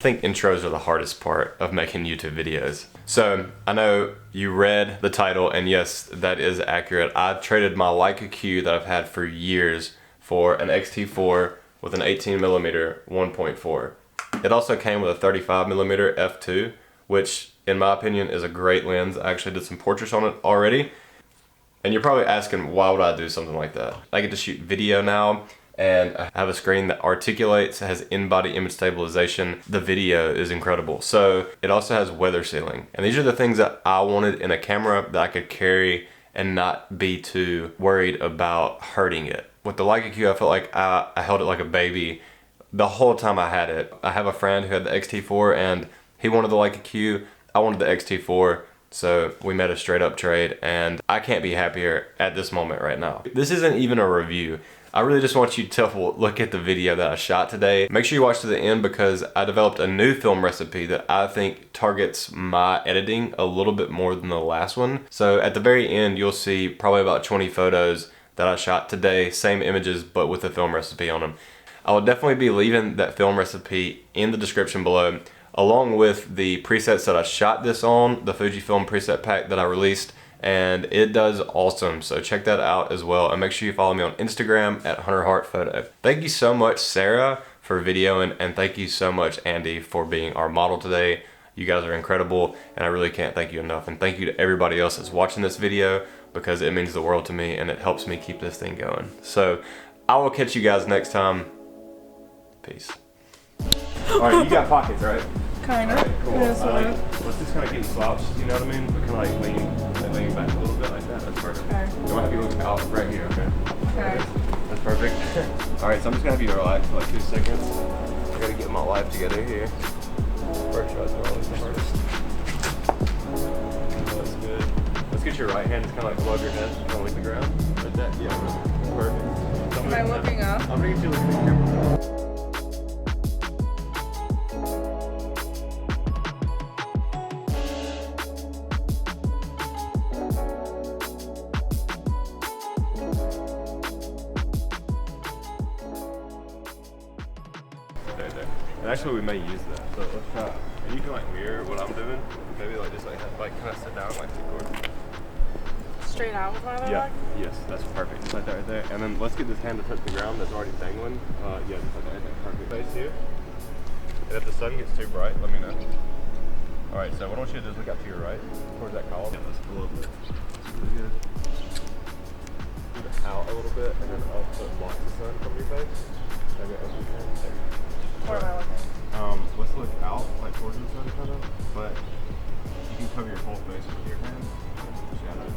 I think intros are the hardest part of making YouTube videos. So I know you read the title, and yes, that is accurate. I traded my Leica Q that I've had for years for an X-T4 with an 18mm 1.4. It also came with a 35mm f2, which in my opinion is a great lens. I actually did some portraits on it already. And you're probably asking, why would I do something like that? I get to shoot video now, and I have a screen that articulates, has in-body image stabilization. The video is incredible. So it also has weather sealing. And these are the things that I wanted in a camera that I could carry and not be too worried about hurting it. With the Leica Q, I felt like I held it like a baby the whole time I had it. I have a friend who had the X-T4 and he wanted the Leica Q, I wanted the X-T4. So we made a straight up trade, and I can't be happier at this moment right now. This isn't even a review. I really just want you to look at the video that I shot today. Make sure you watch to the end because I developed a new film recipe that I think targets my editing a little bit more than the last one. So at the very end, you'll see probably about 20 photos that I shot today, same images, but with a film recipe on them. I will definitely be leaving that film recipe in the description below, along with the presets that I shot this on, the Fujifilm preset pack that I released, and it does awesome. So check that out as well, and make sure you follow me on Instagram at HunterHartPhoto. Thank you so much, Sarah, for videoing, and thank you so much, Andy, for being our model today. You guys are incredible, and I really can't thank you enough. And thank you to everybody else that's watching this video, because it means the world to me, and it helps me keep this thing going. So I will catch you guys next time. Peace. All right, you got pockets, right? Kinda. All right, cool. Yeah, let's just kind of get slouched, you know what I mean? But kind of like lean back a little bit like that. That's perfect. Okay. You want to have you look out right here, okay? Okay. That's perfect. All right, so I'm just gonna have you relax for like 2 seconds. I gotta get my life together here. First shots are always the hardest. That's good. Let's get your right hand just kind of like above your head, kind of like the ground. Like that. Yeah. Perfect. Am I looking up? I'm gonna get you looking at the camera. There. And actually we may use that. So let's try. And you can like mirror what I'm doing. Maybe like just like kind of sit down like record. Straight out with my other Yeah. leg? Yes, that's perfect. Just like that right there. And then let's get this hand to touch the ground that's already dangling. Yeah, just like that right there. Perfect. Face here. And if the sun gets too bright, let me know. Alright, so what I want you to do is look out to your right, towards that column. Yeah, that's a little bit. That's really good. Move it out a little bit, and then up so it blocks the sun from your face. Maybe open your hand. There. Where am I looking? Let's look out, like towards the sun kind of, but you can cover your whole face with your hand. Shadow.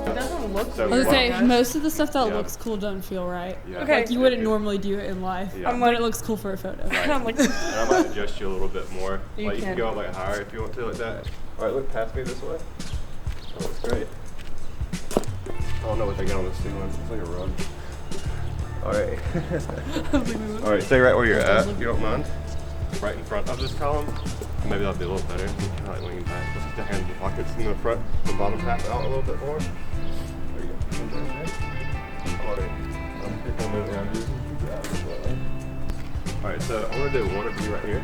It doesn't look So weird. I was gonna say, Gosh. most of the stuff that Yeah. looks cool doesn't feel right. Yeah. Okay. Like, you wouldn't normally do it in life, Yeah. but it looks cool for a photo. I'm like, And I might adjust you a little bit more. You Like you can. can go up like higher if you want to, like that. Alright, look past me this way. That looks great. I don't know what they got on the ceiling. It's like a rug. Alright. Alright, stay right where you're at, if you don't mind. Right in front of this column. Maybe that'll be a little better. You can kind of like lean back. Let's get the hand in the pockets in the front, the bottom half out a little bit more. There you go. Alright. I'm just gonna move around you. Alright, so I'm gonna do one of you right here.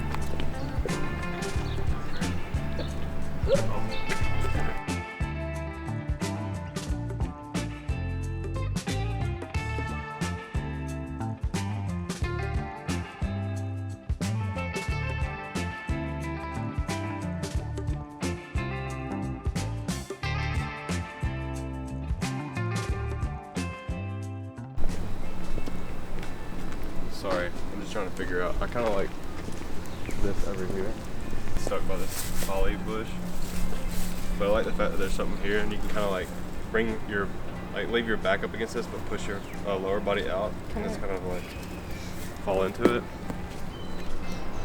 Sorry, I'm just trying to figure out. I kind of like this over here. Stuck by this holly bush. But I like the fact that there's something here and you can kind of like bring your, like leave your back up against this but push your lower body out. And it's kind of like fall into it.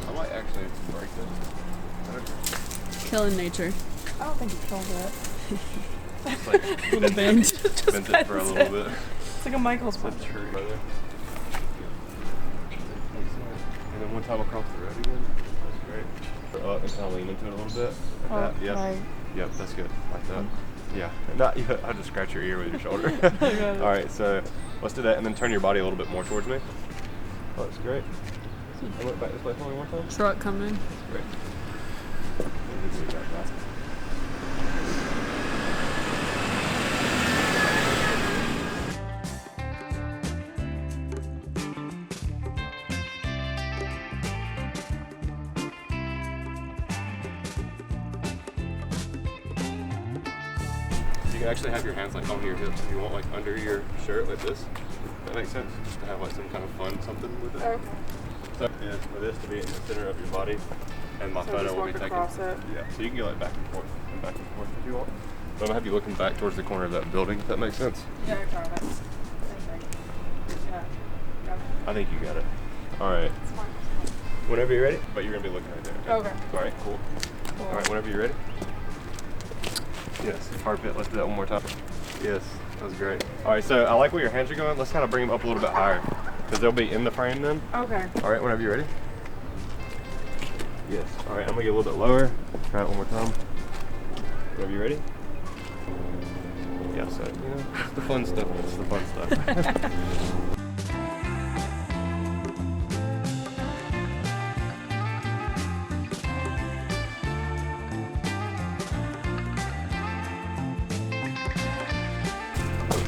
I might actually break this. Killing nature. I don't think you killed it. It's like Little bend. Just bent it for a bends little bit. It's like a Michael's It's a punch. tree, brother. And then one time across the road again. That's great. Up and kind of lean into it a little bit. Like that. Yep. Right. Yep, that's good. Like that. Yeah. Not yet. I'll just scratch your ear with your shoulder. Alright, so let's do that and then turn your body a little bit more towards me. Oh, that's great. And look back this way for me one time. Truck coming. That's great. You can actually have your hands like on your hips if you want, like under your shirt like this. That makes sense. Just to have like some kind of fun something with it. Okay. So yeah, for this to be in the center of your body, and my photo will be taken. Across it. Yeah, so you can go like back and forth if you want. So I'm gonna have you looking back towards the corner of that building, if that makes sense. Yeah, I got it. Same thing. Yeah. Got it. I think you got it. All right. It's fine. Whenever you're ready. But you're gonna be looking right there. Okay. All right. Cool. All right. Whenever you're ready. Yes. Perfect. Let's do that one more time. Yes. That was great. All right. So I like where your hands are going. Let's kind of bring them up a little bit higher, because they'll be in the frame then. Okay. All right. Whenever you're ready. Yes. All right. I'm gonna get a little bit lower. Try it one more time. Whenever you're ready. Yeah. So you know, it's the fun stuff. It's the fun stuff.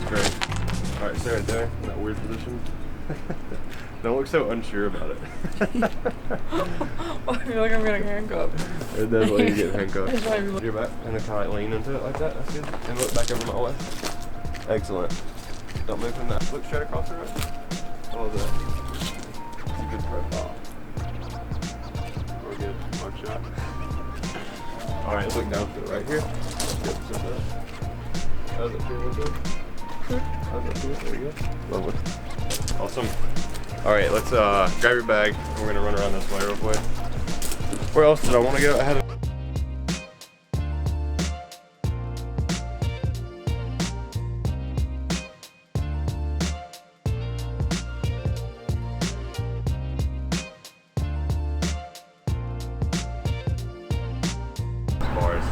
Great. All right, stay right there in that weird position. Don't look so unsure about it. I feel like I'm getting handcuffed. It does let you get handcuffed. It's like- Your back and then kind of lean into it like that. That's good. And look back over my way. Excellent. Don't move from that. Look straight across the road. All of that. That's a good profile. We're good. Mark shot. All right, let's look down to it right here. Good. So that. How's it feeling good? How's that feel? There you go. Lovely. Awesome. All right, let's grab your bag. We're gonna run around this way real quick. Where else did I want to go? I had bars.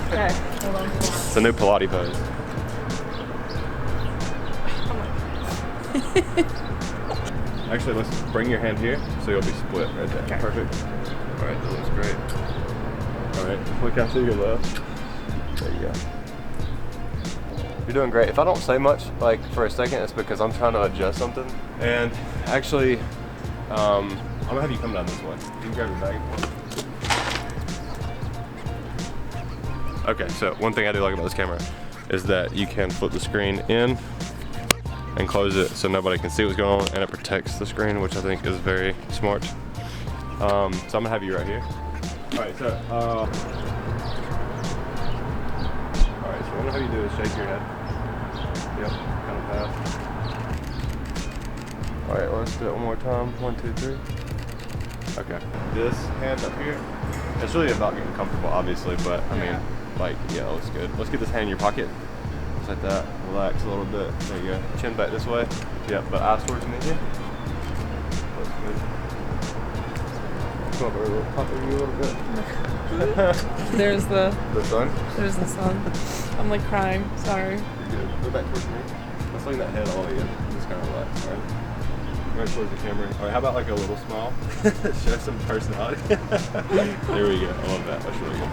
Okay. Hold on. It's a new Pilates pose. Actually, let's bring your hand here so you'll be split right there. Okay. Perfect. All right, that looks great. All right, look out to your left. There you go. You're doing great. If I don't say much, like for a second, it's because I'm trying to adjust something. And actually, I'm gonna have you come down this way. You can grab your bag. Okay, so one thing I do like about this camera is that you can flip the screen in and close it so nobody can see what's going on, and it protects the screen, which I think is very smart. So I'm gonna have you right here. All right, so what I'm gonna have you do is shake your head. Yep, kind of fast. All right, let's do it one more time. 1, 2, 3. Okay, this hand up here, it's really about getting comfortable, obviously, but I mean, like, yeah, that looks good. Let's get this hand in your pocket. Just like that. Relax a little bit. There you go. Chin back this way. Yep, but eyes towards me here. Looks good. Come over a little, pop over you a little bit. There's the sun? There's the sun. I'm like crying. Sorry. You're good. Go back towards me. Let's lean that head all the way in. Just kind of relax, alright? Right towards the camera. Alright, how about like a little smile? Show some personality. There we go. I love that. That's really good.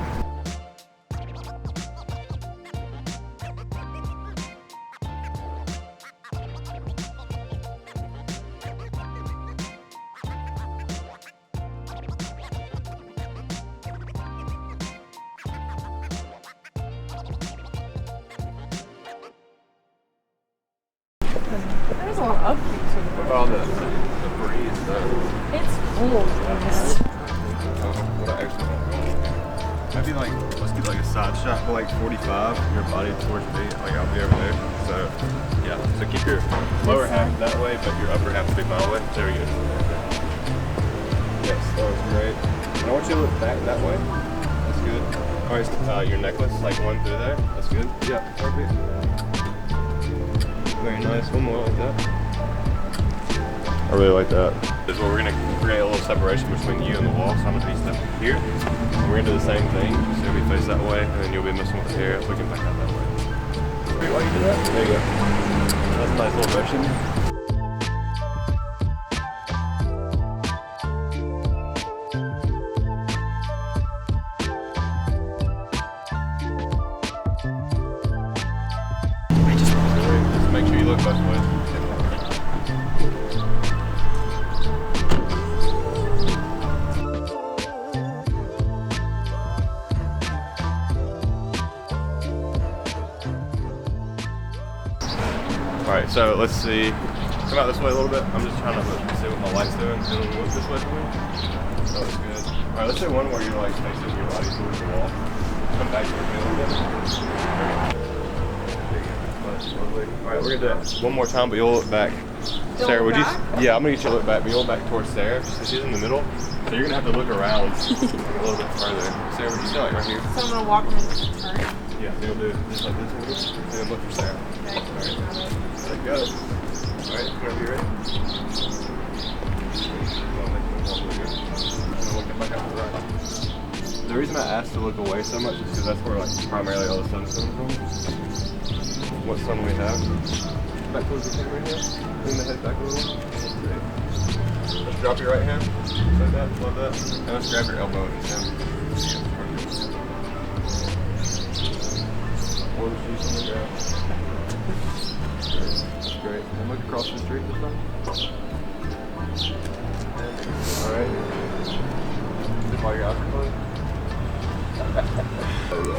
There's a lot of upbeats with What about the breeze though? It's cool. What I actually maybe like, let's get like a side shot for like 45, your body towards me, like I'll be over there. So yeah, so keep your lower half that way, but your upper half will be my way. There we go. Yes, that was great. And I want you to look back that way. That's good. Alright, your necklace, like one through there. That's good. Yeah, perfect. Very nice. One more like that. I really like that. This is where we're gonna create a little separation between you and the wall. So I'm gonna be stepping here. And we're gonna do the same thing. So you'll be face that way, and then you'll be messing with the hair, looking back out that way. Wait, why you do that? There you go. That's a nice little motion. Just make sure you look both ways. Alright, so let's see. Come out this way a little bit. I'm just trying to see what my light's doing. And then look this way for me. That looks good. Alright, let's say one where you're like facing your body towards the wall. Come back towards me a little bit. Alright, we're gonna do it one more time, but you'll look back. Sarah, would you? Yeah, I'm gonna get you to look back, but you'll look back towards Sarah. So she's in the middle. So you're gonna have to look around a little bit further. Sarah, would you say like right here? So I'm gonna walk and turn. Yeah, you'll do just like this. And then look for Sarah. Okay. Alright. There you go. Alright, whenever you're ready. Back out to the right. The reason I asked to look away so much is because that's where like primarily all the sun's coming from. What sun we have. Back towards the camera here. Bring the head back a little. Great. Let's drop your right hand. Like that. Love that. And let's grab your elbow if you can. Or the shoes on the ground. That's great. And look across the street this time. Alright. While your eyes are closed. There we go.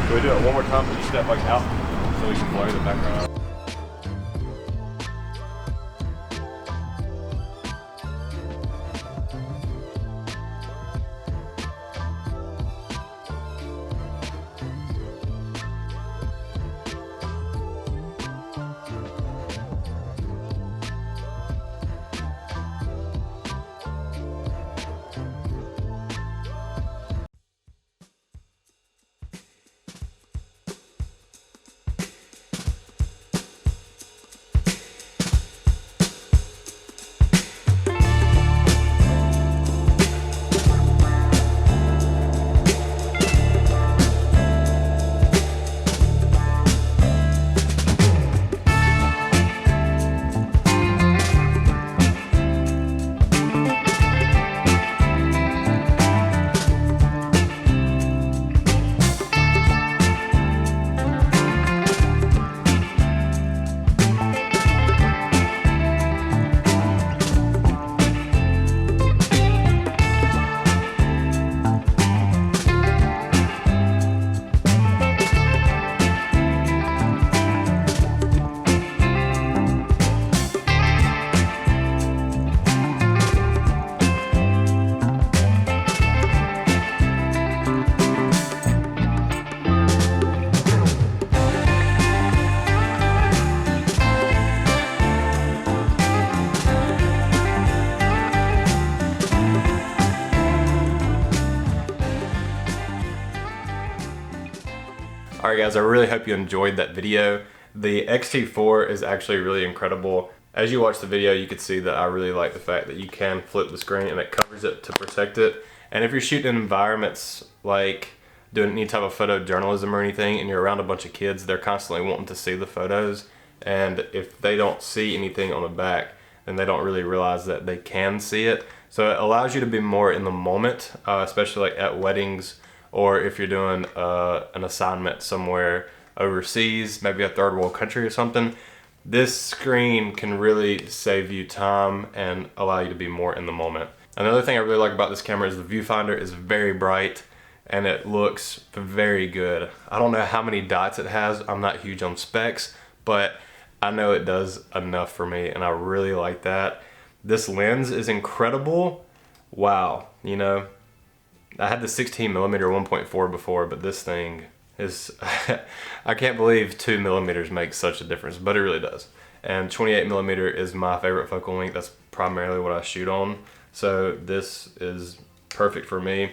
Can we do it one more time? But you step like out so we can blur the background out. Alright guys, I really hope you enjoyed that video. The X-T4 is actually really incredible. As you watch the video, you can see that I really like the fact that you can flip the screen and it covers it to protect it. And if you're shooting in environments like doing any type of photojournalism or anything and you're around a bunch of kids, they're constantly wanting to see the photos. And if they don't see anything on the back, then they don't really realize that they can see it. So it allows you to be more in the moment, especially like at weddings, or if you're doing an assignment somewhere overseas, maybe a third world country or something. This screen can really save you time and allow you to be more in the moment. Another thing I really like about this camera is the viewfinder is very bright and it looks very good. I don't know how many dots it has. I'm not huge on specs, but I know it does enough for me and I really like that. This lens is incredible. Wow, you know, I had the 16mm 1.4 before, but this thing is, I can't believe 2mm makes such a difference, but it really does. And 28mm is my favorite focal length. That's primarily what I shoot on. So this is perfect for me.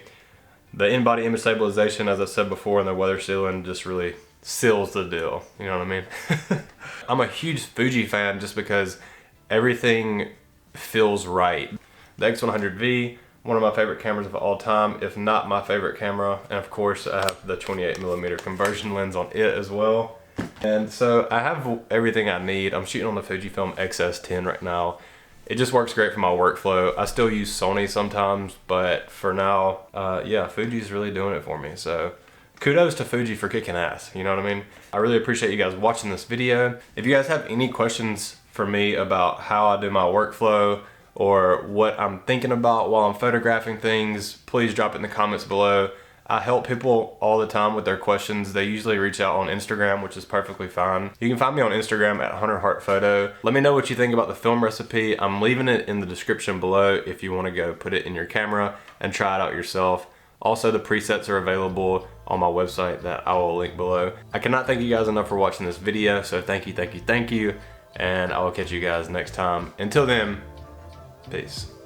The in-body image stabilization, as I said before, and the weather sealing just really seals the deal. You know what I mean? I'm a huge Fuji fan just because everything feels right. The X100V, one of my favorite cameras of all time, if not my favorite camera. And of course, I have the 28mm conversion lens on it as well. And so I have everything I need. I'm shooting on the Fujifilm XS10 right now. It just works great for my workflow. I still use Sony sometimes, but for now, yeah, Fuji's really doing it for me. So kudos to Fuji for kicking ass, you know what I mean? I really appreciate you guys watching this video. If you guys have any questions for me about how I do my workflow or what I'm thinking about while I'm photographing things, please drop it in the comments below. I help people all the time with their questions. They usually reach out on Instagram, which is perfectly fine. You can find me on Instagram at HartPhoto. Let me know what you think about the film recipe. I'm leaving it in the description below if you want to go put it in your camera and try it out yourself. Also, the presets are available on my website that I will link below. I cannot thank you guys enough for watching this video, so thank you, thank you, thank you, and I will catch you guys next time. Until then, peace.